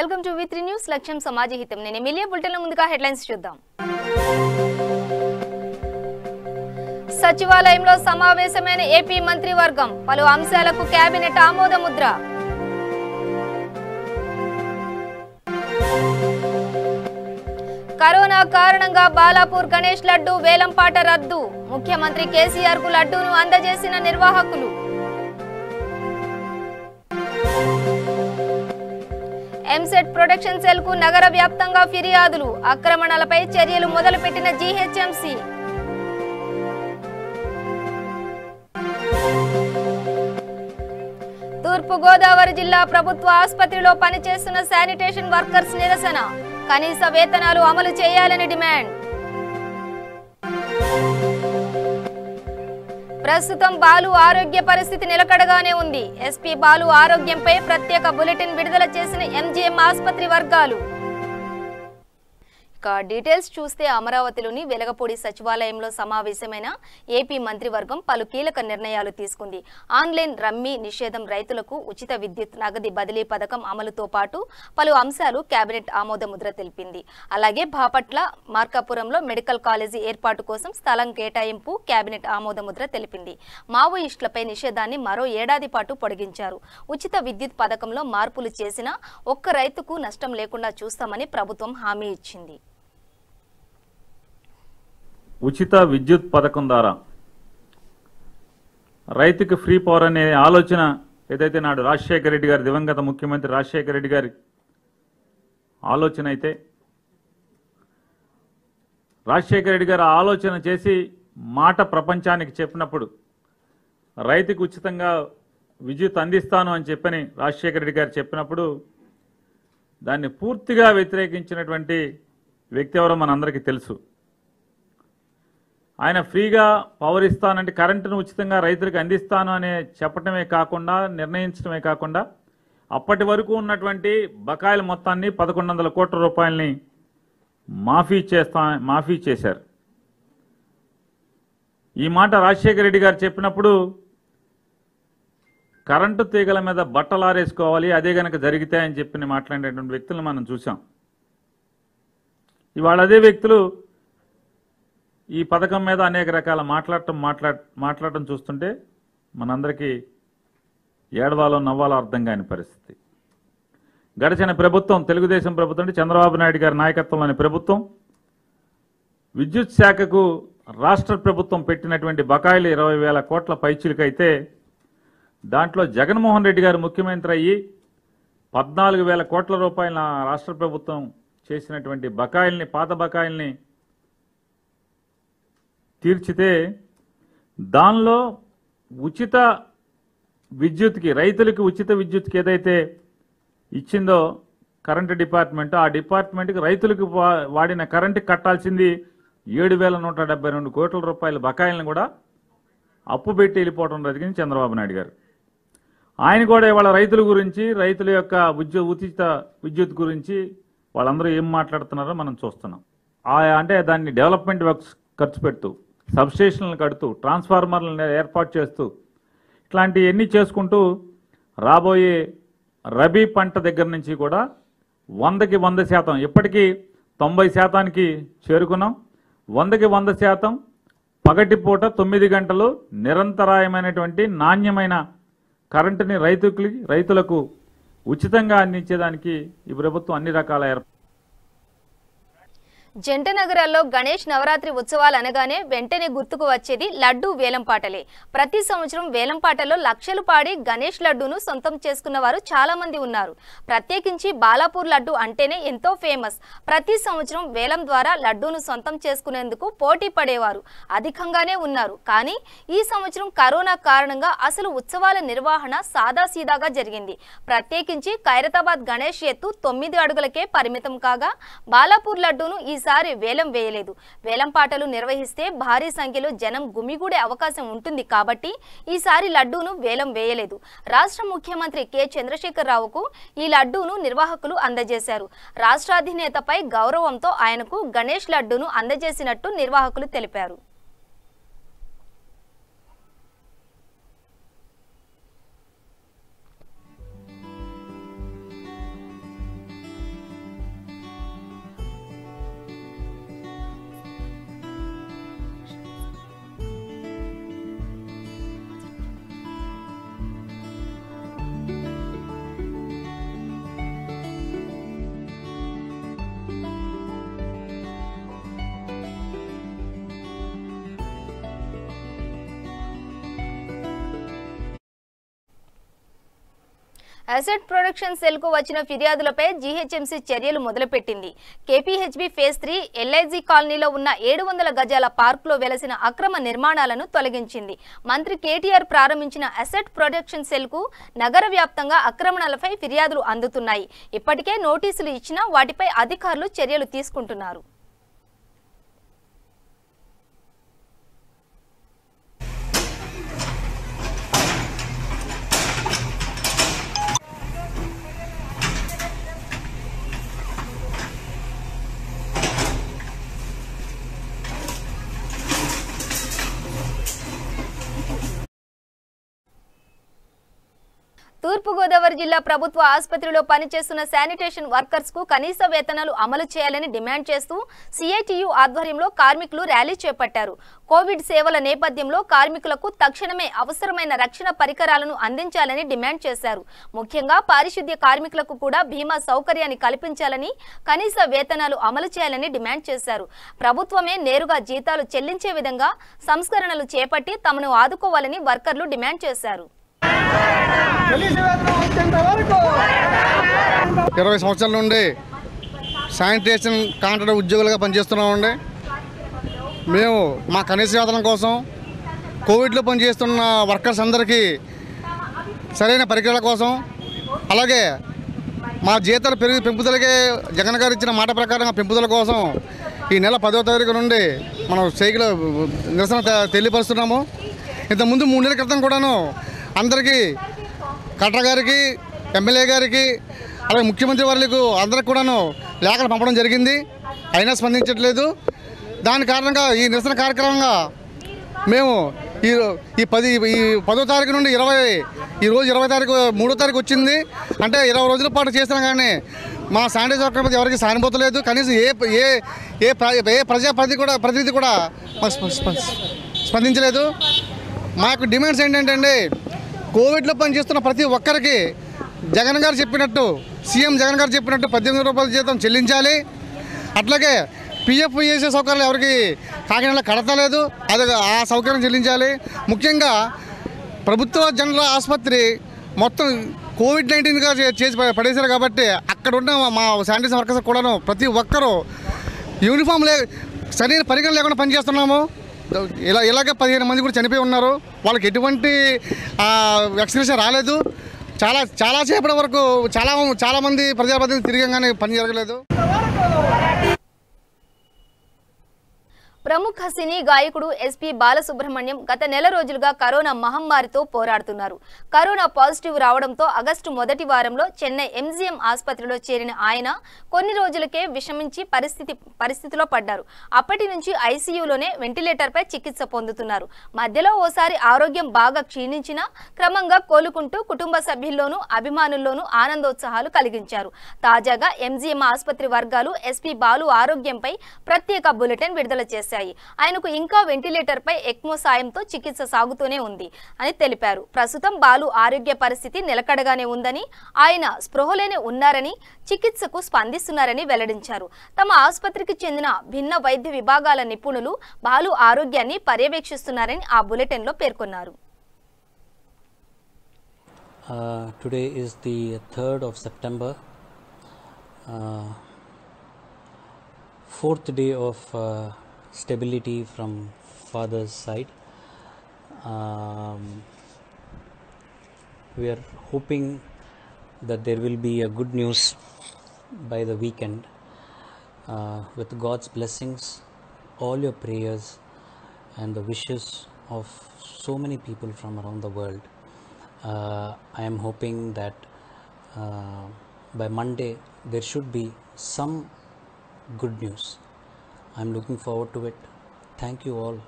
Welcome to వి3 news లక్ష్యం సమాజహితం. నేను MLA బులెటిన్ల ముందుగా హెడ్లైన్స్ చూద్దాం. సచివాలయంలో సమావేశమైన ఏపీ మంత్రివర్గం, పలు అంశాలకు కేబినెట్ ఆమోదముద్ర. కరోనా కారణంగా బాలాపూర్ గణేష్ లడ్డు వేలంపాట రద్దు, ముఖ్యమంత్రి కేసీఆర్ కు లడ్డూను అందజేసిన నిర్వాహకులు. ఎంసెట్ ప్రొటెక్షన్ సెల్ కు నగర వ్యాప్తంగా ఫిర్యాదులు, ఆక్రమణలపై చర్యలు మొదలుపెట్టిన జీహెచ్ఎంసీ. తూర్పు గోదావరి జిల్లా ప్రభుత్వ ఆసుపత్రిలో పనిచేస్తున్న శానిటేషన్ వర్కర్స్ నిరసన, కనీస వేతనాలు అమలు చేయాలని డిమాండ్. ప్రస్తుతం బాలు ఆరోగ్య పరిస్థితి నిలకడగానే ఉంది. ఎస్పీ బాలు ఆరోగ్యంపై ప్రత్యేక బులెటిన్ విడుదల చేసిన ఎంజీఎం ఆసుపత్రి వర్గాలు. డీటెయిల్స్ చూస్తే అమరావతిలోని వెలగపూడి సచివాలయంలో సమావేశమైన ఏపీ మంత్రివర్గం పలు కీలక నిర్ణయాలు తీసుకుంది. ఆన్లైన్ రమ్మీ నిషేధం, రైతులకు ఉచిత విద్యుత్ నగదు బదిలీ పథకం అమలుతో పాటు పలు అంశాలు కేబినెట్ ఆమోదముద్ర తెలిపింది. అలాగే బాపట్ల మార్కాపురంలో మెడికల్ కాలేజీ ఏర్పాటు కోసం స్థలం కేటాయింపు కేబినెట్ ఆమోదముద్ర తెలిపింది. మావోయిస్టులపై నిషేధాన్ని మరో ఏడాది పాటు పొడిగించారు. ఉచిత విద్యుత్ పథకంలో మార్పులు చేసినా ఒక్క రైతుకు నష్టం లేకుండా చూస్తామని ప్రభుత్వం హామీ ఇచ్చింది. ఉచిత విద్యుత్ పథకం ద్వారా రైతుకి ఫ్రీ పవర్ అనే ఆలోచన ఏదైతే నాడు రాజశేఖర రెడ్డి గారు, దివంగత ముఖ్యమంత్రి రాజశేఖర రెడ్డి గారి ఆలోచన అయితే, రాజశేఖర రెడ్డి గారు ఆలోచన చేసి మాట ప్రపంచానికి చెప్పినప్పుడు రైతుకు ఉచితంగా విద్యుత్ అందిస్తాను అని చెప్పని రాజశేఖర రెడ్డి గారు చెప్పినప్పుడు దాన్ని పూర్తిగా వ్యతిరేకించినటువంటి వ్యక్తి ఎవరో మనందరికీ తెలుసు. ఆయన ఫ్రీగా పవర్ ఇస్తానంటే కరెంటును ఉచితంగా రైతులకు అందిస్తాను అనే చెప్పటమే కాకుండా, నిర్ణయించడమే కాకుండా అప్పటి వరకు ఉన్నటువంటి బకాయిల మొత్తాన్ని 1100 కోట్ల రూపాయలని మాఫీ చేశారు. ఈ మాట రాజశేఖర రెడ్డి గారు చెప్పినప్పుడు కరెంటు తీగల మీద బట్టలు ఆరేసుకోవాలి, అదే గనక జరిగితే అని చెప్పి మాట్లాడేటువంటి వ్యక్తులను మనం చూసాం. ఇవాళ అదే వ్యక్తులు ఈ పథకం మీద అనేక రకాల మాట్లాడటం చూస్తుంటే మనందరికీ ఏడవాలో నవ్వాలో అర్థం కాని పరిస్థితి. గడిచిన ప్రభుత్వం, తెలుగుదేశం ప్రభుత్వం అంటే చంద్రబాబు నాయుడు గారి నాయకత్వంలోని ప్రభుత్వం, విద్యుత్ శాఖకు రాష్ట్ర ప్రభుత్వం పెట్టినటువంటి బకాయిలు 20,000 కోట్ల పైచిలకైతే దాంట్లో జగన్మోహన్ రెడ్డి గారు ముఖ్యమంత్రి అయ్యి 14,000 కోట్ల రూపాయల రాష్ట్ర ప్రభుత్వం చేసినటువంటి బకాయిల్ని, పాత బకాయిల్ని తీర్చితే దానిలో ఉచిత విద్యుత్కి, రైతులకి ఉచిత విద్యుత్కి ఏదైతే ఇచ్చిందో కరెంటు డిపార్ట్మెంట్, ఆ డిపార్ట్మెంట్కి రైతులకు వాడిన కరెంటుకి కట్టాల్సింది 7,172 కోట్ల రూపాయల బకాయిలను కూడా అప్పు పెట్టి వెళ్ళిపోవడం జరిగింది చంద్రబాబు నాయుడు గారు. ఆయన కూడా ఇవాళ రైతుల గురించి, రైతుల యొక్క ఉచిత విద్యుత్ గురించి వాళ్ళందరూ ఏం మాట్లాడుతున్నారో మనం చూస్తున్నాం. అంటే దాన్ని డెవలప్మెంట్ వర్క్స్ ఖర్చు పెడుతూ, సబ్స్టేషన్లు కడుతూ, ట్రాన్స్ఫార్మర్లను ఏర్పాటు చేస్తూ, ఇట్లాంటివన్నీ చేసుకుంటూ రాబోయే రబీ పంట దగ్గర నుంచి కూడా 100కి 100%, ఇప్పటికీ 90%కి చేరుకున్నాం. 100కి 100% పగటిపూట 9 గంటలు నిరంతరాయమైనటువంటి నాణ్యమైన కరెంటుని రైతులకు ఉచితంగా అందించేదానికి ఈ ప్రభుత్వం అన్ని రకాల జంట నగరాల్లో గణేష్ నవరాత్రి ఉత్సవాలు అనగానే వెంటనే గుర్తుకు వచ్చేది లడ్డూ వేలంపాటలే. ప్రతి సంవత్సరం వేలంపాటలో లక్షలు పాడి గణేష్ లడ్డూను సొంతం చేసుకున్న వారు చాలా మంది ఉన్నారు. ప్రత్యేకించి బాలాపూర్ లడ్డు అంటేనే ఎంతో ఫేమస్. ప్రతి సంవత్సరం వేలం ద్వారా లడ్డూను సొంతం చేసుకునేందుకు పోటీ పడేవారు అధికంగానే ఉన్నారు. కానీ ఈ సంవత్సరం కరోనా కారణంగా అసలు ఉత్సవాల నిర్వహణ సాదాసీదాగా జరిగింది. ప్రత్యేకించి ఖైరతాబాద్ గణేష్ ఎత్తు 9 అడుగులకే పరిమితం కాగా బాలాపూర్ లడ్డూను ఈసారి వేలం వేయలేదు. వేలం పాటలు నిర్వహిస్తే భారీ సంఖ్యలో జనం గుమిగూడే అవకాశం ఉంటుంది కాబట్టి ఈసారి లడ్డూను వేలం వేయలేదు. రాష్ట్ర ముఖ్యమంత్రి కె చంద్రశేఖరరావుకు ఈ లడ్డూను నిర్వాహకులు అందజేశారు. రాష్ట్రాధినేతపై గౌరవంతో ఆయనకు గణేష్ లడ్డూను అందజేసినట్టు నిర్వాహకులు తెలిపారు. అసెట్ ప్రొడక్షన్ సెల్ కు వచ్చిన ఫిర్యాదులపై జీహెచ్ఎంసీ చర్యలు మొదలుపెట్టింది. కేపీహెచ్బీ ఫేజ్ 3 ఎల్ఐజీ కాలనీలో ఉన్న 700 గజాల పార్కులో వెలసిన అక్రమ నిర్మాణాలను తొలగించింది. మంత్రి కేటీఆర్ ప్రారంభించిన అసెట్ ప్రొడక్షన్ సెల్ కు నగర వ్యాప్తంగా ఆక్రమణలపై ఫిర్యాదులు అందుతున్నాయి. ఇప్పటికే నోటీసులు ఇచ్చినా వాటిపై అధికారులు చర్యలు తీసుకుంటున్నారు. తూర్పుగోదావరి జిల్లా ప్రభుత్వ ఆసుపత్రిలో పనిచేస్తున్న శానిటేషన్ వర్కర్స్ కు కనీస వేతనాలు అమలు చేయాలని డిమాండ్ చేస్తూ సిఐటియు ఆధ్వర్యంలో కార్మికులు ర్యాలీ చేపట్టారు. కోవిడ్ సేవల నేపథ్యంలో కార్మికులకు తక్షణమే అవసరమైన రక్షణ పరికరాలను అందించాలని డిమాండ్ చేశారు. ముఖ్యంగా పారిశుద్ధ్య కార్మికులకు కూడా బీమా సౌకర్యాన్ని కల్పించాలని, కనీస వేతనాలు అమలు చేయాలని డిమాండ్ చేశారు. ప్రభుత్వమే నేరుగా జీతాలు చెల్లించే విధంగా సంస్కరణలు చేపట్టి తమను ఆదుకోవాలని వర్కర్లు డిమాండ్ చేశారు. 20 సంవత్సరాల నుండి శానిటేషన్ కాంట్రాక్ట్ ఉద్యోగులుగా పనిచేస్తున్నామండి. మేము మా కనీస వేతనం కోసం కోవిడ్లో పనిచేస్తున్న వర్కర్స్ అందరికీ సరైన పరికరాల కోసం, అలాగే మా జీతాలు పెంపుదలకే జగన్ గారు ఇచ్చిన మాట ప్రకారం పెంపుదల కోసం ఈ నెల 10వ తారీఖు నుండి మనం సైకిల్ నిరసన తెలియపరుస్తున్నాము. ఇంతకుముందు 3 నెలల క్రితం కూడాను అందరికీ కలెక్టర్ గారికి, ఎమ్మెల్యే గారికి, అలాగే ముఖ్యమంత్రి వారికి అందరికి కూడాను లేఖలు పంపడం జరిగింది. అయినా స్పందించట్లేదు. దాని కారణంగా ఈ నిరసన కార్యక్రమంగా మేము ఈ 10వ తారీఖు నుండి ఈరోజు 20 తారీఖు 3వ తారీఖు వచ్చింది. అంటే 20 రోజుల పాటు చేసినా కానీ మా శానిటైజర్ వర్కర్ మీద ఎవరికి సానుభూతి. కనీసం ఏ ప్రతినిధి కూడా స్పందించలేదు. మా యొక్క డిమాండ్స్ ఏంటంటే కోవిడ్లో పనిచేస్తున్న ప్రతి ఒక్కరికి జగన్ గారు చెప్పినట్టు, సీఎం జగన్ గారు చెప్పినట్టు 18 రూపాయల జీతం చెల్లించాలి. అట్లాగే పిఎఫ్ చేసే సౌకర్యాలు ఎవరికి కాకినాడలో కడతలేదు, అది ఆ సౌకర్యం చెల్లించాలి. ముఖ్యంగా ప్రభుత్వ జనరల్ ఆసుపత్రి మొత్తం కోవిడ్-19గా చేసి పడేశారు కాబట్టి అక్కడ ఉన్న మా శానిటైజర్ వర్కర్స్ కూడాను ప్రతి ఒక్కరూ యూనిఫామ్ సరైన పరికరం లేకుండా పనిచేస్తున్నాము. ఇలాగే 15 మంది కూడా చనిపోయి ఉన్నారు. వాళ్ళకి ఎటువంటి వ్యాక్సినేషన్ రాలేదు. చాలా సేపటి వరకు చాలామంది ప్రజాప్రతినిధులు తిరిగంగానే పని జరగలేదు. ప్రముఖ సినీ గాయకుడు ఎస్పీ బాలసుబ్రహ్మణ్యం గత నెల రోజులుగా కరోనా మహమ్మారితో పోరాడుతున్నారు. కరోనా పాజిటివ్ రావడంతో ఆగస్టు మొదటి వారంలో చెన్నై ఎంజీఎం ఆసుపత్రిలో చేరిన ఆయన కొన్ని రోజులకే విషమించి పరిస్థితిలో పడ్డారు. అప్పటి నుంచి ఐసీయూలోనే వెంటిలేటర్పై చికిత్స పొందుతున్నారు. మధ్యలో ఓసారి ఆరోగ్యం బాగా క్షీణించినా క్రమంగా కోలుకుంటూ కుటుంబ సభ్యుల్లోనూ అభిమానుల్లోనూ ఆనందోత్సాహాలు కలిగించారు. తాజాగా ఎంజీఎం ఆసుపత్రి వర్గాలు ఎస్పీ బాలు ఆరోగ్యంపై ప్రత్యేక బులెటిన్ విడుదల చేశారు. ఆయనకు ఇంకా వెంటిలేటర్ పై ఎక్మో సాయంతో చికిత్స సాగుతూనే ఉంది అని తెలిపారు. ప్రస్తుతం బాలు ఆరోగ్య పరిస్థితి నిలకడగానే ఉందని, ఆయన స్పృహలోనే ఉన్నారని, చికిత్సకు స్పందిస్తున్నారని వెల్లడించారు. తమ ఆసుపత్రికి చెందిన భిన్న వైద్య విభాగాల నిపుణులు బాలు ఆరోగ్యాన్ని పర్యవేక్షిస్తున్నారని ఆ బులెటిన్ లో పేర్కొన్నారు. Today is the 3rd of September, 4th day of stability from father's side. We are hoping that there will be a good news by the weekend. With God's blessings, all your prayers and the wishes of so many people from around the world, I am hoping that by Monday there should be some good news. I am looking forward to it. Thank you all.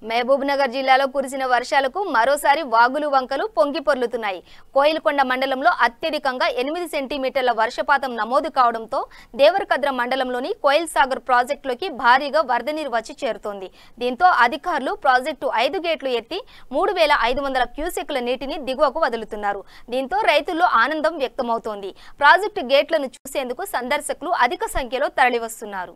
Mahabub Nagar జిల్లాలో కురిసిన వర్షాలకు మరోసారి వాగులు వంకలు పొంగి పొర్లుతున్నాయి. కోయిలకొండ మండలంలో అత్యధికంగా 8 సెంటీమీటర్ల వర్షపాతం నమోదు కావడంతో దేవరకద్ర మండలంలోని కోయిల్ సాగర్ ప్రాజెక్టులోకి భారీగా వరద నీరు వచ్చి చేరుతోంది. దీంతో అధికారులు ప్రాజెక్టు 5 గేట్లు ఎత్తి 3500 క్యూసెక్ల నీటిని దిగువకు వదులుతున్నారు. దీంతో రైతుల్లో ఆనందం వ్యక్తమవుతోంది. ప్రాజెక్టు గేట్లను చూసేందుకు సందర్శకులు అధిక సంఖ్యలో తరలివస్తున్నారు.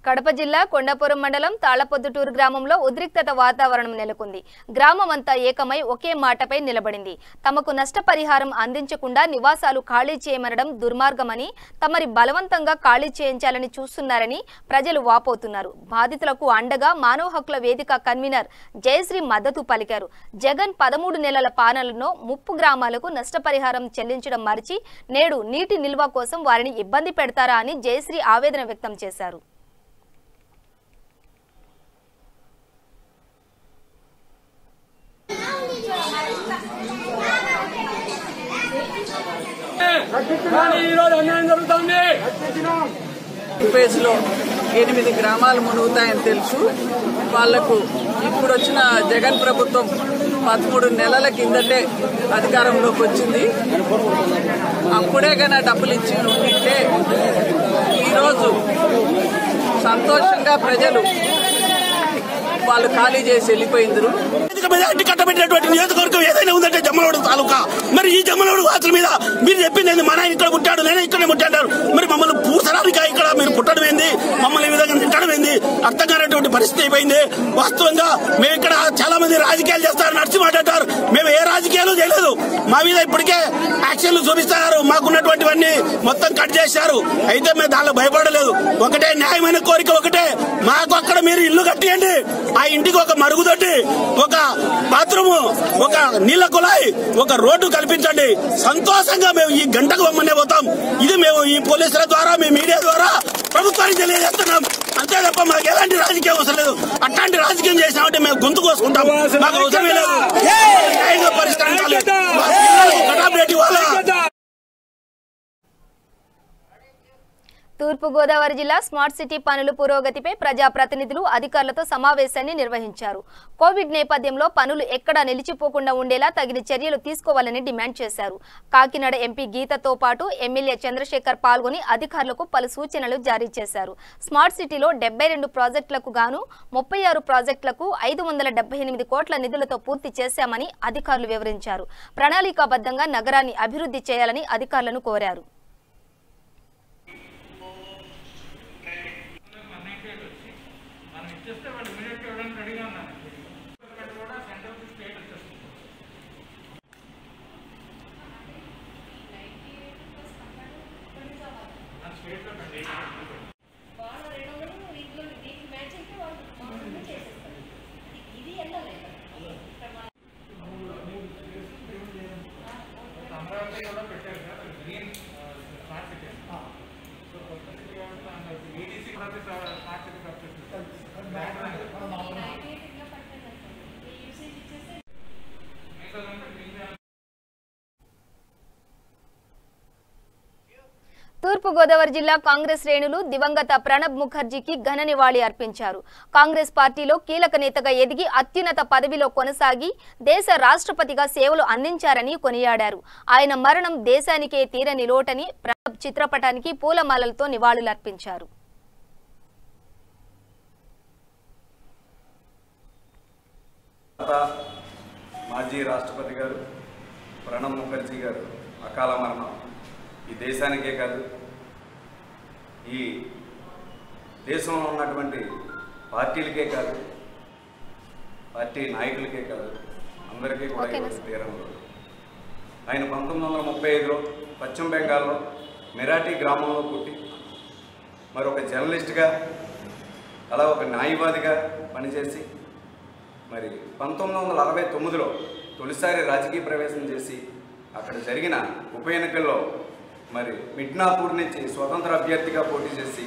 కడప జిల్లా కొండాపురం మండలం తాళపొద్దుటూరు గ్రామంలో ఉద్రిక్తత వాతావరణం నెలకొంది. గ్రామం అంతా ఏకమై ఒకే మాటపై నిలబడింది. తమకు నష్టపరిహారం అందించకుండా నివాసాలు ఖాళీ చేయమనడం దుర్మార్గమని, తమరి బలవంతంగా ఖాళీ చేయించాలని చూస్తున్నారని ప్రజలు వాపోతున్నారు. బాధితులకు అండగా మానవ హక్కుల వేదిక కన్వీనర్ జయశ్రీ మద్దతు పలికారు. జగన్ 13 నెలల పాలనలో 30 గ్రామాలకు నష్టపరిహారం చెల్లించడం మరిచి నేడు నీటి నిల్వ కోసం వారిని ఇబ్బంది పెడతారా అని జయశ్రీ ఆవేదన వ్యక్తం చేశారు. ఫేజ్లో 8 గ్రామాలు మునుగుతాయని తెలుసు. వాళ్లకు ఇప్పుడు వచ్చిన జగన్ ప్రభుత్వం 13 నెలల కిందటే అధికారంలోకి వచ్చింది. అప్పుడే కన్నా డబ్బులు ఇచ్చి ఉంటే ఈరోజు సంతోషంగా ప్రజలు వాళ్ళు ఖాళీ చేసి వెళ్ళిపోయిందరు. మెజార్టీ కట్టబెట్టినటువంటి నియోజకవర్గం ఏదైనా ఉందంటే జమ్మలవాడు తాలూకా. మరి ఈ జమ్మలవాడు వాసుల మీద మీరు చెప్పింది మా నాయన ఇక్కడ పుట్టాడు, నేనే ఇక్కడే పుట్టాడు. మరి మమ్మల్ని పూర్తరానికి ఇక్కడ మీరు పుట్టడం ఏంది, మమ్మల్ని ఈ విధంగా తిట్టడం ఏంది, అర్థం కానటువంటి పరిస్థితి అయిపోయింది. వాస్తవంగా మేము ఇక్కడ చాలా మంది రాజకీయాలు చేస్తారు, నడిచి మాట్లాడతారు. మేము ఏ రాజకీయాలు చేయలేదు. మా మీద ఇప్పటికే యాక్షన్లు చూపిస్తున్నారు. మాకున్నటువంటివన్నీ మొత్తం కట్ చేశారు. అయితే మేము దానిలో భయపడలేదు. ఒకటే న్యాయమైన కోరిక, ఒకటే మాకు అక్కడ మీరు ఇల్లు కట్టియండి. ఆ ఇంటికి ఒక మరుగుదొడ్డి, ఒక బాత్రూమ్, ఒక నీళ్ల కుళాయి, ఒక రోడ్డు కల్పించండి. సంతోషంగా మేము ఈ గంటకు బొమ్మనే పోతాం. ఇది మేము ఈ పోలీసుల ద్వారా, మీ మీడియా ద్వారా ప్రభుత్వానికి తెలియజేస్తున్నాం. అంతే తప్ప మాకు ఎలాంటి రాజకీయం అవసరం లేదు. అట్లాంటి రాజకీయం చేసినామంటే మేము గొంతు కోసుకుంటాం. మాకు అవసరమే లేదు. పరిష్కరించాలి. తూర్పుగోదావరి జిల్లా స్మార్ట్ సిటీ పనుల పురోగతిపై ప్రజాప్రతినిధులు అధికారులతో సమావేశాన్ని నిర్వహించారు. కోవిడ్ నేపథ్యంలో పనులు ఎక్కడా నిలిచిపోకుండా ఉండేలా తగిన చర్యలు తీసుకోవాలని డిమాండ్ చేశారు. కాకినాడ ఎంపీ గీతతో పాటు ఎమ్మెల్యే చంద్రశేఖర్ పాల్గొని అధికారులకు పలు సూచనలు జారీ చేశారు. స్మార్ట్ సిటీలో 72 ప్రాజెక్టులకు గాను 36 ప్రాజెక్టులకు 578 కోట్ల నిధులతో పూర్తి చేశామని అధికారులు వివరించారు. ప్రణాళికాబద్ధంగా నగరాన్ని అభివృద్ధి చేయాలని అధికారులను కోరారు. తూర్పుగోదావరి జిల్లా కాంగ్రెస్ శ్రేణులు దివంగత ప్రణబ్ ముఖర్జీకి ఘన నివాళి అర్పించారు. కాంగ్రెస్ పార్టీలో కీలక నేతగా ఎదిగి అత్యున్నత పదవిలో కొనసాగి దేశ రాష్ట్రపతిగా సేవలు అందించారని కొనియాడారు. ఆయన మరణం దేశానికే తీరని లోటని ప్రణబ్ చిత్రపటానికి పూలమాలలతో నివాళులర్పించారు. మాజీ రాష్ట్రపతి గారు ప్రణబ్ ముఖర్జీ గారు అకాల మరణం ఈ దేశానికే కాదు, ఈ దేశంలో ఉన్నటువంటి పార్టీలకే కాదు, పార్టీ నాయకులకే కాదు, అందరికీ కూడా తీరంలో. ఆయన 1935లో పశ్చిమ బెంగాల్లో మెరాఠీ గ్రామంలో పుట్టి మరొక జర్నలిస్ట్గా అలా ఒక న్యాయవాదిగా పనిచేసి మరి 1969లో తొలిసారి రాజకీయ ప్రవేశం చేసి అక్కడ జరిగిన ఉప ఎన్నికల్లో మరి మిడ్నాపూర్ నుంచి స్వతంత్ర అభ్యర్థిగా పోటీ చేసి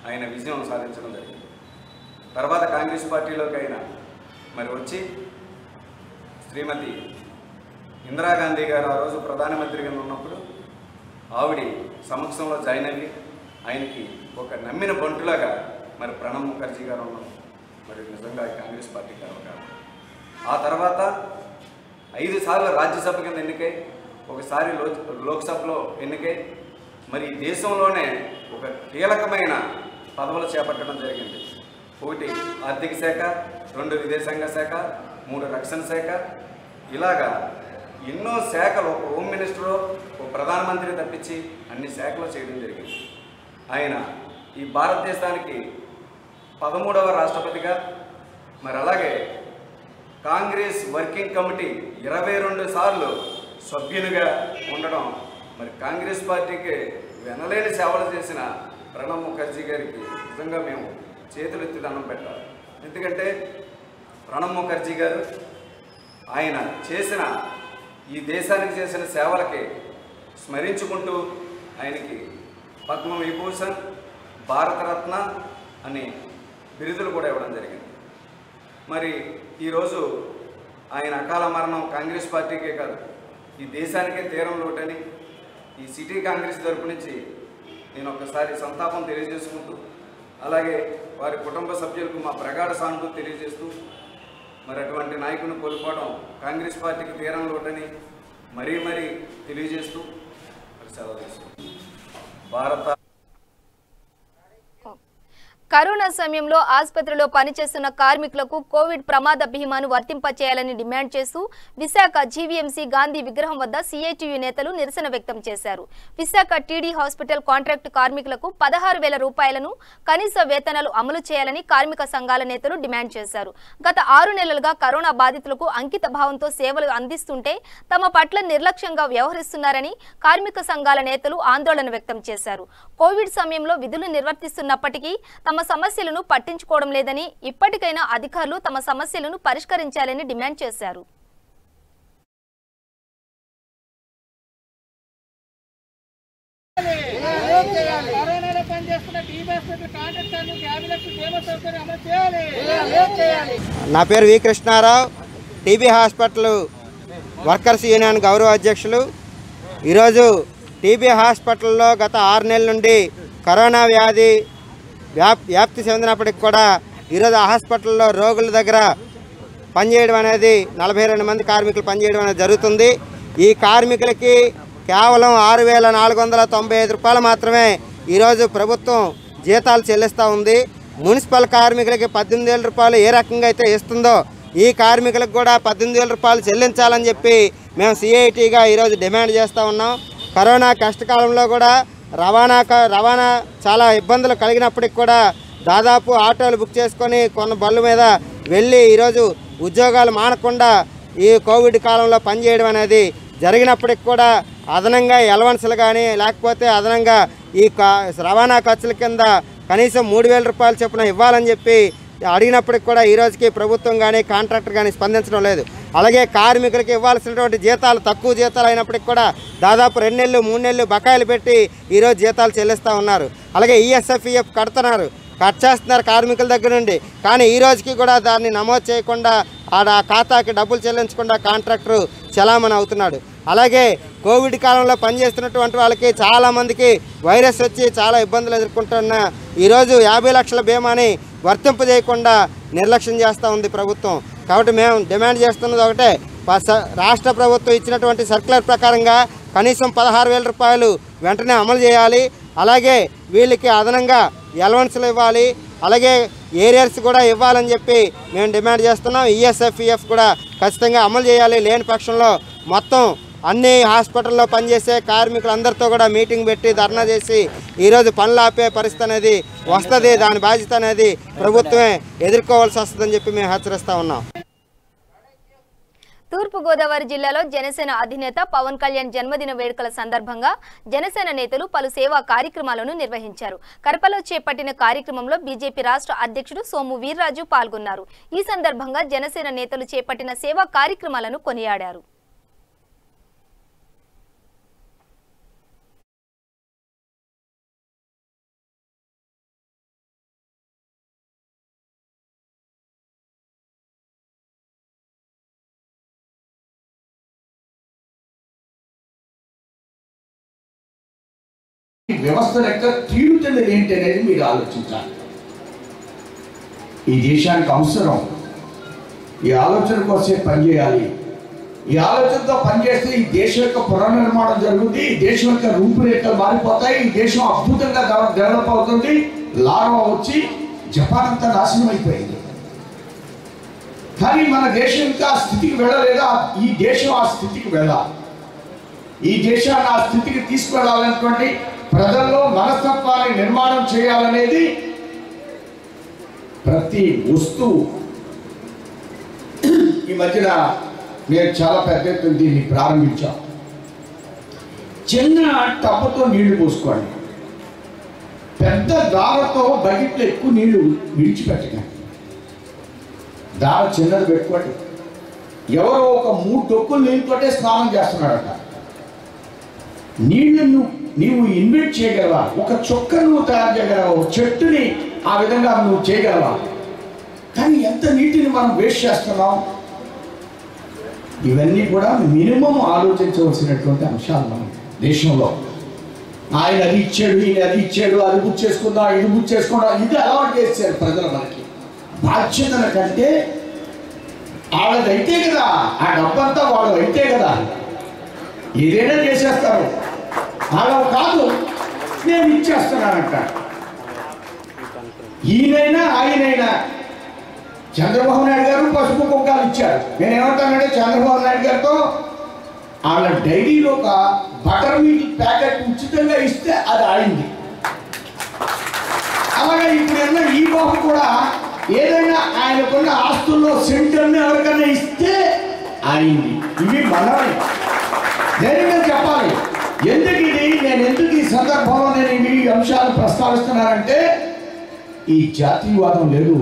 ఆయన విజయం సాధించడం జరిగింది. తర్వాత కాంగ్రెస్ పార్టీలోకి ఆయన మరి వచ్చి శ్రీమతి ఇందిరాగాంధీ గారు ఆ రోజు ప్రధానమంత్రిగా ఉన్నప్పుడు ఆవిడ సమక్షంలో జాయిన్ అయ్యి ఆయనకి ఒక నమ్మిన బంటులాగా మరి ప్రణబ్ ముఖర్జీ గారు ఉన్నాం. మరి నిజంగా కాంగ్రెస్ పార్టీ కాదు. ఆ తర్వాత 5 సార్లు రాజ్యసభ కింద ఎన్నికై, ఒకసారి లోక్సభలో ఎన్నికై మరి ఈ దేశంలోనే ఒక కీలకమైన పదవులు చేపట్టడం జరిగింది. 1 ఆర్థిక శాఖ, 2 విదేశాంగ శాఖ, 3 రక్షణ శాఖ, ఇలాగా ఎన్నో శాఖలు, ఒక హోమ్ మినిస్టరు, ఒక ప్రధానమంత్రి తప్పించి అన్ని శాఖలు చేయడం జరిగింది. ఆయన ఈ భారతదేశానికి 13వ రాష్ట్రపతిగా, మరి అలాగే కాంగ్రెస్ వర్కింగ్ కమిటీ 22 సార్లు సభ్యులుగా ఉండడం, మరి కాంగ్రెస్ పార్టీకి వెనలేని సేవలు చేసిన ప్రణబ్ ముఖర్జీ గారికి నిజంగా మేము చేతులెత్తి దండం పెట్టాలి. ఎందుకంటే ప్రణబ్ ముఖర్జీ గారు ఆయన చేసిన ఈ దేశానికి చేసిన సేవలకి స్మరించుకుంటూ ఆయనకి పద్మవిభూషణ్, భారతరత్న అని బిరుదులు కూడా ఇవ్వడం జరిగింది. మరి ఈరోజు ఆయన అకాల మరణం కాంగ్రెస్ పార్టీకే కాదు, ఈ దేశానికే తీరం లోటని ఈ సిటీ కాంగ్రెస్ తరపు నుంచి నేను ఒక్కసారి సంతాపం తెలియజేసుకుంటూ, అలాగే వారి కుటుంబ సభ్యులకు మా ప్రగాఢ సానుభూతి తెలియజేస్తూ, మరి అటువంటి నాయకుని కోల్పోవడం కాంగ్రెస్ పార్టీకి తీరం లోటని మరీ తెలియజేస్తూ సెలవు తీసుకుంటాం. భారత కరోనా సమయంలో ఆసుపత్రిలో పనిచేస్తున్న కార్మికులకు కోవిడ్ ప్రమాద బీమాను వర్తింపచేయాలని డిమాండ్ చేస్తూ విశాఖ జీవీఎంసీ గాంధీ విగ్రహం వద్ద సిఐటియు నేతలు నిరసన వ్యక్తం చేశారు. విశాఖ టీడీ హాస్పిటల్ కాంట్రాక్టు కార్మికులకు 16,000 రూపాయలను కనీస వేతనాలు అమలు చేయాలని కార్మిక సంఘాల నేతలు డిమాండ్ చేశారు. గత 6 నెలలుగా కరోనా బాధితులకు అంకిత భావంతో సేవలు అందిస్తుంటే తమ పట్ల నిర్లక్ష్యంగా వ్యవహరిస్తున్నారని కార్మిక సంఘాల నేతలు ఆందోళన వ్యక్తం చేశారు. కోవిడ్ సమయంలో విధులు నిర్వర్తిస్తున్నప్పటికీ తమ సమస్యలను పట్టించుకోవడం లేదని, ఇప్పటికైనా అధికారులు తమ సమస్యలను పరిష్కరించాలని డిమాండ్ చేశారు. నా పేరు V Krishnarao, TB hospital workers union గౌరవ అధ్యక్షులు. ఈరోజు టీబీ హాస్పిటల్లో గత 6 నెలల నుండి కరోనా వ్యాధి వ్యాప్తి చెందినప్పటికి కూడా ఈరోజు ఆ హాస్పిటల్లో రోగుల దగ్గర పనిచేయడం అనేది 42 మంది కార్మికులు పనిచేయడం అనేది జరుగుతుంది. ఈ కార్మికులకి కేవలం 6,495 రూపాయలు మాత్రమే ఈరోజు ప్రభుత్వం జీతాలు చెల్లిస్తూ ఉంది. మున్సిపల్ కార్మికులకి 18,000 రూపాయలు ఏ రకంగా అయితే ఇస్తుందో ఈ కార్మికులకు కూడా 18,000 రూపాయలు చెల్లించాలని చెప్పి మేము సిఐటిగా ఈరోజు డిమాండ్ చేస్తూ ఉన్నాం. కరోనా కష్టకాలంలో కూడా రవాణా చాలా ఇబ్బందులు కలిగినప్పటికి కూడా దాదాపు ఆటోలు బుక్ చేసుకొని కొన్న బళ్ళు మీద వెళ్ళి ఈరోజు ఉద్యోగాలు మానకుండా ఈ కోవిడ్ కాలంలో పనిచేయడం అనేది జరిగినప్పటికి కూడా అదనంగా ఎలవన్స్లు కానీ లేకపోతే అదనంగా ఈ రవాణా ఖర్చుల కింద కనీసం 3,000 రూపాయలు చొప్పున ఇవ్వాలని చెప్పి అడిగినప్పటికి కూడా ఈరోజుకి ప్రభుత్వం కానీ కాంట్రాక్టర్ కానీ స్పందించడం లేదు. అలాగే కార్మికులకి ఇవ్వాల్సినటువంటి జీతాలు తక్కువ జీతాలు అయినప్పటికి కూడా దాదాపు 2 నెలలు 3 నెలలు బకాయిలు పెట్టి ఈరోజు జీతాలు చెల్లిస్తూ ఉన్నారు. అలాగే ఈఎస్ఎఫ్ఈఎఫ్ కట్ చేస్తున్నారు కార్మికుల దగ్గర నుండి, కానీ ఈ రోజుకి కూడా దాన్ని నమోదు చేయకుండా ఆ ఖాతాకి డబ్బులు చెల్లించకుండా కాంట్రాక్టరు చలామణి అవుతున్నాడు. అలాగే కోవిడ్ కాలంలో పనిచేస్తున్నటువంటి వాళ్ళకి చాలామందికి వైరస్ వచ్చి చాలా ఇబ్బందులు ఎదుర్కొంటున్న ఈరోజు 50 లక్షల బీమాని వర్తింపజేయకుండా నిర్లక్ష్యం చేస్తూ ఉంది ప్రభుత్వం. కాబట్టి మేము డిమాండ్ చేస్తున్నది ఒకటే, రాష్ట్ర ప్రభుత్వం ఇచ్చినటువంటి సర్క్యులర్ ప్రకారంగా కనీసం 16,000 రూపాయలు వెంటనే అమలు చేయాలి. అలాగే వీళ్ళకి అదనంగా ఎలవన్స్లు ఇవ్వాలి, అలాగే ఏరియర్స్ కూడా ఇవ్వాలని చెప్పి మేము డిమాండ్ చేస్తున్నాం. ఈఎస్ఎఫ్ఈఎఫ్ కూడా ఖచ్చితంగా అమలు చేయాలి. లేని పక్షంలో మొత్తం అన్ని హాస్పిటల్లో పనిచేసే కార్మికులందరితో కూడా మీటింగ్ పెట్టి ధర్నా చేసి ఈరోజు పనులు ఆపే పరిస్థితి అనేది వస్తుంది. దాని బాధ్యత అనేది ప్రభుత్వమే ఎదుర్కోవాల్సి వస్తుందని చెప్పి మేము హెచ్చరిస్తూ ఉన్నాం. తూర్పుగోదావరి జిల్లాలో జనసేన అధినేత పవన్ కళ్యాణ్ జన్మదిన వేడుకల సందర్భంగా జనసేన నేతలు పలు సేవా కార్యక్రమాలను నిర్వహించారు. కడపలో చేపట్టిన కార్యక్రమంలో బీజేపీ రాష్ట్ర అధ్యక్షుడు సోము వీర్రాజు పాల్గొన్నారు. ఈ సందర్భంగా జనసేన నేతలు చేపట్టిన సేవా కార్యక్రమాలను కొనియాడారు. వ్యవస్థ యొక్క తీరుతెన్నులు ఏంటి అనేది మీరు ఆలోచించాలి. ఈ దేశానికి అవసరం, ఈ ఆలోచన కోసమే పనిచేయాలి. ఈ ఆలోచనతో పనిచేస్తే ఈ దేశం యొక్క పునర్నిర్మాణం జరుగుతుంది, ఈ దేశం యొక్క రూపురేఖలు మారిపోతాయి, ఈ దేశం అద్భుతంగా డెవలప్ అవుతుంది. లార్వా వచ్చి జపాన్ అంతా నాశనం అయిపోయింది, కానీ మన దేశం ఇంకా ఆ స్థితికి వెళ్ళలేదా? ఈ దేశం ఆ స్థితికి వెళ్ళాలి. ఈ దేశాన్ని ఆ స్థితికి తీసుకువెళ్ళాలన్నటువంటి ప్రజల్లో మనస్తత్వాన్ని నిర్మాణం చేయాలనేది ప్రతి వస్తువు ఈ మధ్యన నేను చాలా పెద్ద ఎత్తున దీన్ని ప్రారంభించాం. చిన్న టబ్బతో నీళ్లు పోసుకోండి, పెద్ద దారతో బకెట్లో ఎక్కువ నీళ్లు విడిచిపెట్టకండి. దార చిన్నది పెట్టుకోండి. ఎవరో ఒక 3 డొక్కులు నీళ్ళతోటే స్నానం చేస్తున్నాడట. నీళ్లను నీవు ఇన్వెస్ట్ చేయగలవా? ఒక చుక్క నువ్వు తయారు చేయగలవా? ఒక చెట్టుని ఆ విధంగా నువ్వు చేయగలవా? కానీ ఎంత నీటిని మనం వేస్ట్ చేస్తున్నాం. ఇవన్నీ కూడా మినిమం ఆలోచించవలసినటువంటి అంశాలు మనం దేశంలో. ఆయన అది ఇచ్చాడు, ఈయన అది ఇచ్చాడు, అది బుక్ చేసుకుందాం, ఇది బుక్ చేసుకుందాం, ఇది అలవాటు చేశారు ప్రజలు. మనకి బాధ్యతల కంటే వాళ్ళదైతే కదా, ఆ డబ్బంతా వాళ్ళు అయితే కదా ఏదైనా చేసేస్తారు. అలా కాదు, నేను ఇచ్చేస్తున్నానంట. ఈయనైనా ఆయనైనా చంద్రబాబు నాయుడు గారు పసుపు కుంకాలు ఇచ్చారు. నేనేమంటానంటే చంద్రబాబు నాయుడు గారితో వాళ్ళ డైరీలో ఒక బటర్ మిల్క్ ప్యాకెట్ ఉచితంగా ఇస్తే అది ఆడింది. అలాగే ఇప్పుడైనా ఈ బాబు కూడా ఏదైనా ఆయనకున్న ఆస్తుల్లో సెంటర్ని ఎవరికైనా ఇస్తే ఆడింది. ఇవి మనమే ధైర్యంగా చెప్పాలి. ఎందుకు ఇది, నేను ఎందుకు ఈ సందర్భంలో నేను ఈ అంశాలు ప్రస్తావిస్తున్నానంటే ఈ జాతీయవాదం లేదు,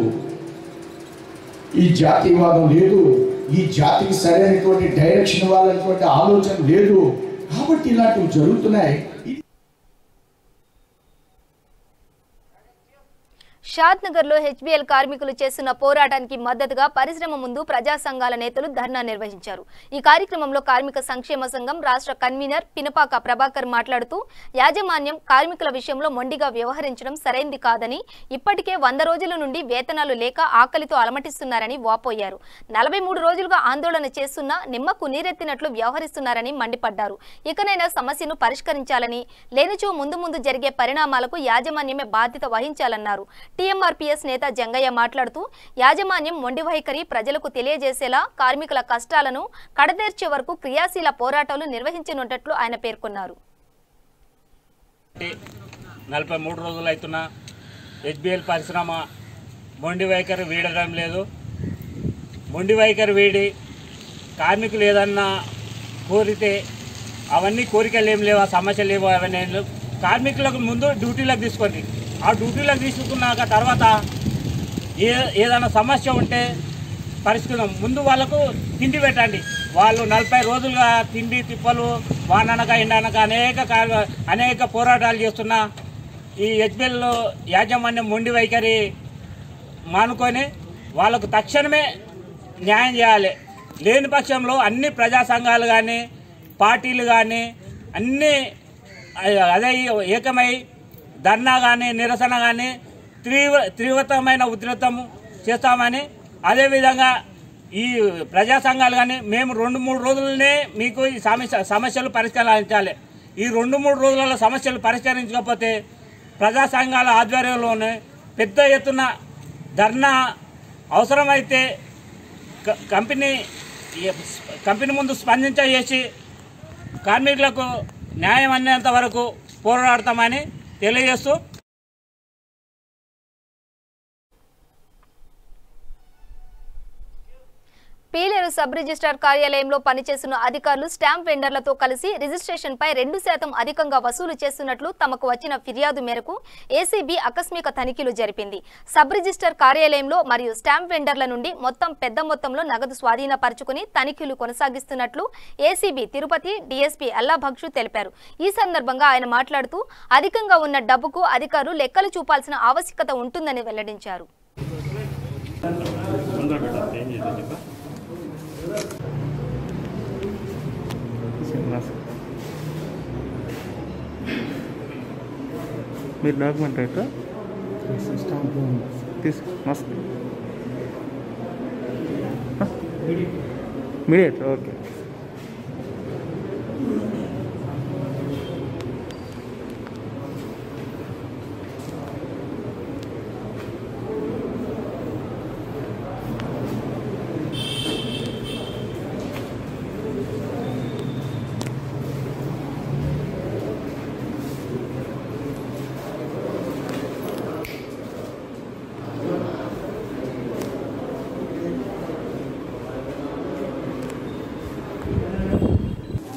ఈ జాతీయవాదం లేదు, ఈ జాతికి సరైనటువంటి డైరెక్షన్ ఇవ్వాలనేటువంటి ఆలోచన లేదు. కాబట్టి ఇలాంటివి జరుగుతున్నాయి. షాద్నగర్లో హెచ్బీఎల్ కార్మికులు చేస్తున్న పోరాటానికి మద్దతుగా పరిశ్రమ ముందు ప్రజా సంఘాల నేతలు ధర్నా నిర్వహించారు. ఈ కార్యక్రమంలో కార్మిక సంక్షేమ సంఘం రాష్ట్ర కన్వీనర్ పినపాక ప్రభాకర్ మాట్లాడుతూ యాజమాన్యం కార్మికుల విషయంలో మొండిగా వ్యవహరించడం సరైంది కాదని, ఇప్పటికే 100 రోజుల నుండి వేతనాలు లేక ఆకలితో అలమటిస్తున్నారని వాపోయారు. 43 రోజులుగా ఆందోళన చేస్తున్నా నిమ్మకు నీరెత్తినట్లు వ్యవహరిస్తున్నారని మండిపడ్డారు. ఇకనైనా సమస్యను పరిష్కరించాలని, లేనిచో ముందు జరిగే పరిణామాలకు యాజమాన్యమే బాధ్యత వహించాలన్నారు. టీఎంఆర్పీఎస్ నేత జంగయ్య మాట్లాడుతూ యాజమాన్యం మొండి వైఖరి ప్రజలకు తెలియజేసేలా కార్మికుల కష్టాలను కడతేర్చే వరకు క్రియాశీల పోరాటాలు నిర్వహించనున్నట్లు ఆయన పేర్కొన్నారు. 43 రోజులు అవుతున్నా హెచ్బీఎల్ పరిశ్రమ మొండి వైఖరి వీడడం లేదు. మొండి వైఖరి వీడి కార్మికులు ఏదన్నా కోరితే అవన్నీ కోరికలు ఏం లేవు, ఆ సమస్యలు లేవు, అవన్నీ కార్మికులకు ముందు డ్యూటీలకు తీసుకోండి. ఆ డ్యూటీలకు తీసుకున్నాక తర్వాత ఏదైనా సమస్య ఉంటే పరిష్కృతం. ముందు వాళ్ళకు తిండి పెట్టండి. వాళ్ళు 40 రోజులుగా తిండి తిప్పలు వాననక ఎండనక అనేక పోరాటాలు చేస్తున్న ఈ హెచ్బీఎల్ యాజమాన్యం మొండి వైఖరి మానుకొని వాళ్ళకు తక్షణమే న్యాయం చేయాలి. లేని పక్షంలో అన్ని ప్రజా సంఘాలు కానీ పార్టీలు కానీ అన్నీ అదే ఏకమై ధర్నా కానీ నిరసన కానీ తీవ్రతమైన ఉధృతం చేస్తామని, అదేవిధంగా ఈ ప్రజా సంఘాలు కానీ మేము 2-3 రోజులనే మీకు ఈ సమస్యలు పరిష్కరించాలి. ఈ 2-3 రోజులలో సమస్యలు పరిష్కరించకపోతే ప్రజా సంఘాల ఆధ్వర్యంలోనే పెద్ద ఎత్తున ధర్నా, అవసరమైతే కంపెనీ ముందు స్పందించేసి కార్మికులకు న్యాయం అందేంత వరకు పోరాడతామని తెలియజేస్తూ పీలేరు సబ్ రిజిస్ట్రార్ కార్యాలయంలో పనిచేస్తున్న అధికారులు స్టాంప్ వెండర్లతో కలిసి రిజిస్ట్రేషన్పై 2% అధికంగా వసూలు చేస్తున్నట్లు తమకు వచ్చిన ఫిర్యాదు మేరకు ఏసీబీ ఆకస్మిక తనిఖీలు జరిపింది. సబ్ రిజిస్ట్రార్ కార్యాలయంలో మరియు స్టాంప్ వెండర్ల నుండి మొత్తం పెద్ద మొత్తంలో నగదు స్వాధీనపరుచుకుని తనిఖీలు కొనసాగిస్తున్నట్లు ఏసీబీ తిరుపతి డీఎస్పీ అల్లాభక్షు తెలిపారు. ఈ సందర్భంగా ఆయన మాట్లాడుతూ అధికంగా ఉన్న డబ్బుకు అధికారులు లెక్కలు చూపాల్సిన ఆవశ్యకత ఉంటుందని వెల్లడించారు. మీరు డాక్యుమెంట్ రైటా తీసు మస్తు మీడియేటర్ ఓకే.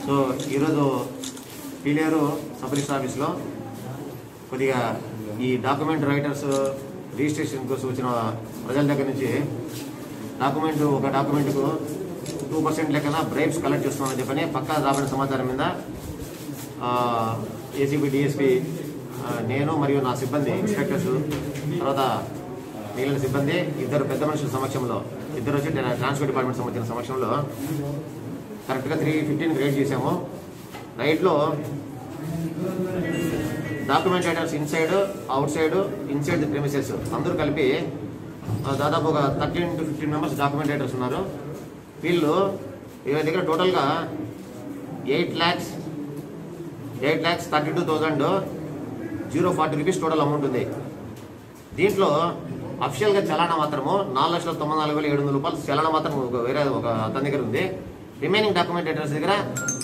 సో ఈరోజు పీలేరు సబ్ రిజిస్టర్ ఆఫీస్లో కొద్దిగా ఈ డాక్యుమెంట్ రైటర్స్ రిజిస్ట్రేషన్ కోసం వచ్చిన ప్రజల దగ్గర నుంచి ఒక డాక్యుమెంట్కు 2% లెక్కన బ్రైబ్స్ కలెక్ట్ చేస్తున్నామని చెప్పని పక్కా రాబడిన సమాచారం మీద ఏసీబీ డిఎస్పీ నేను మరియు నా సిబ్బంది ఇన్స్పెక్టర్స్ తర్వాత మిగిలిన సిబ్బంది ఇద్దరు పెద్ద మనుషుల సమక్షంలో ఇద్దరు వచ్చి ట్రాన్స్పోర్ట్ డిపార్ట్మెంట్ సంబంధించిన సమక్షంలో కరెక్ట్గా 3:15 రైడ్ చేశాము. రైడ్లో document writers inside the premises అందరూ కలిపి దాదాపు ఒక 13 to 15 మెంబర్స్ డాక్యుమెంట్ రైటర్స్ ఉన్నారు. వీళ్ళ దగ్గర టోటల్గా 8,32,040 రూపీస్ టోటల్ అమౌంట్ ఉంది. దీంట్లో అఫిషియల్గా చలానా మాత్రము 4,94,700 రూపాయలు చలానా మాత్రం వేరే ఒక అతని దగ్గర ఉంది. రిమైనింగ్ డాక్యుమెంట్ రైటర్స్ దగ్గర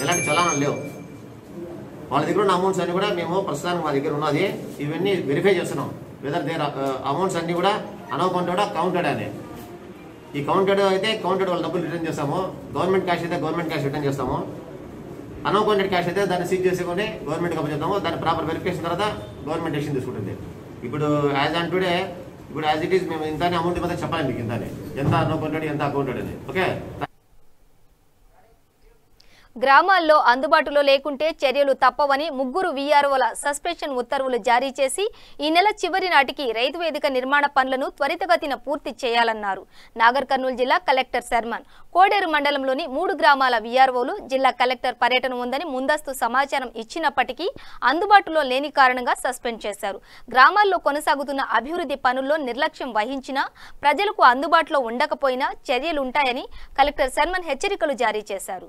ఎలాంటి చలానాలు లేవు. వాళ్ళ దగ్గర ఉన్న అమౌంట్స్ అన్ని కూడా మేము ప్రస్తుతానికి మా దగ్గర ఉన్నది ఇవన్నీ వెరిఫై చేస్తున్నాం. వెదర్ దేర్ అమౌంట్స్ అన్ని కూడా అన్అకౌంటెడ్ కౌంటెడ్ అని. ఈ కౌంటెడ్ అయితే కౌంటెడ్ వాళ్ళ డబ్బులు రిటర్న్ చేస్తాము. గవర్నమెంట్ క్యాష్ అయితే గవర్నమెంట్ క్యాష్ రిటర్న్ చేస్తాము. అన్అకౌంటెడ్ క్యాష్ అయితే దాన్ని సీజ్ చేసుకొని గవర్నమెంట్కి అప్పచెప్తాము. దాన్ని ప్రాపర్ వెరిఫికేషన్ తర్వాత గవర్నమెంట్ యాక్షన్ తీసుకుంటుంది. ఇప్పుడు as on today as it is మేము ఇంత అమౌంట్ మీద చెప్పాలి మీకు ఎంత అన్అకౌంటెడ్ ఎంత అకౌంటెడ్ అని. ఓకే. గ్రామాల్లో అందుబాటులో లేకుంటే చర్యలు తప్పవని 3 వీఆర్ఓల సస్పెన్షన్ ఉత్తర్వులు జారీ చేసి ఈ నెల చివరి నాటికి రైతు వేదిక నిర్మాణ పనులను త్వరితగతిన పూర్తి చేయాలన్నారు. నాగర్ కర్నూలు జిల్లా కలెక్టర్ శర్మన్ కోడేరు మండలంలోని 3 గ్రామాల వీఆర్ఓలు జిల్లా కలెక్టర్ పర్యటన ఉందని ముందస్తు సమాచారం ఇచ్చినప్పటికీ అందుబాటులో లేని కారణంగా సస్పెండ్ చేశారు. గ్రామాల్లో కొనసాగుతున్న అభివృద్ధి పనుల్లో నిర్లక్ష్యం వహించినా ప్రజలకు అందుబాటులో ఉండకపోయినా చర్యలుంటాయని కలెక్టర్ శర్మన్ హెచ్చరికలు జారీ చేశారు.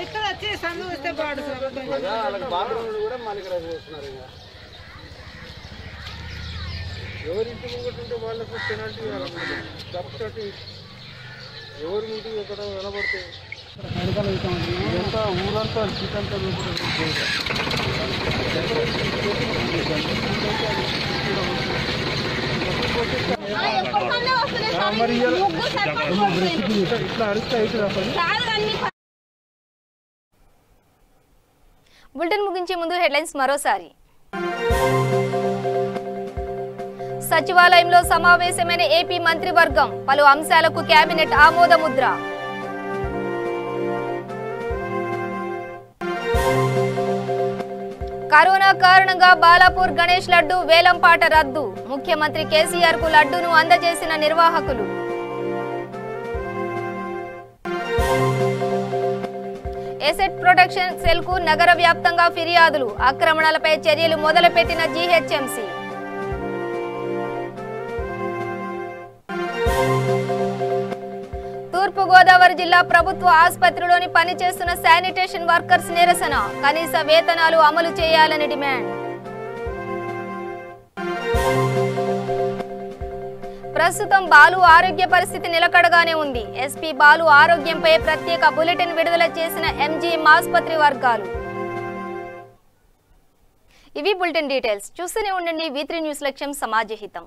ఇక్కడ వచ్చి సందు వస్తే పాడు బాత్రూమ్లు కూడా మనకి రాసేస్తున్నారు. ఎవరింటి ముంగటుంటే వాళ్ళకు పెనాల్టీ తప్పటి ఎవరి ఇంటి ఎక్కడ వినబడితే ఊరంతా చికెన్ బులెటిన్ ముగించే ముందు హెడ్లైన్స్ మరోసారి. సచివాలయంలో సమావేశమైన ఏపీ మంత్రివర్గం పలు అంశాలకు కేబినెట్ ఆమోదముద్ర. కరోనా కారణంగా బాలాపూర్ గణేష్ లడ్డు వేలంపాట రద్దు. ముఖ్యమంత్రి కేసీఆర్ కు లడ్డును అందజేసిన నిర్వాహకులు. ఎసెట్ ప్రొటెక్షన్ సెల్ కు నగర వ్యాప్తంగా ఫిర్యాదులు. ఆక్రమణలపై చర్యలు మొదలుపెట్టిన జీహెచ్ఎంసీ. తూర్పుగోదావరి జిల్లా ప్రభుత్వ ఆసుపత్రిలోని పనిచేస్తున్న శానిటేషన్ వర్కర్స్ నిరసన. కనీస వేతనాలు అమలు చేయాలని డిమాండ్. ప్రస్తుతం బాలు ఆరోగ్య పరిస్థితి నిలకడగానే ఉంది. ఎస్పీ బాలు ఆరోగ్యంపై ప్రత్యేక బులెటిన్ విడుదల చేసిన ఎంజీఎం ఆసుపత్రి వర్గాలు. ఇవి బులెటిన్ డీటెయిల్స్. చూస్తూనే ఉండండి V3 న్యూస్ లక్ష్యం సమాజహితం.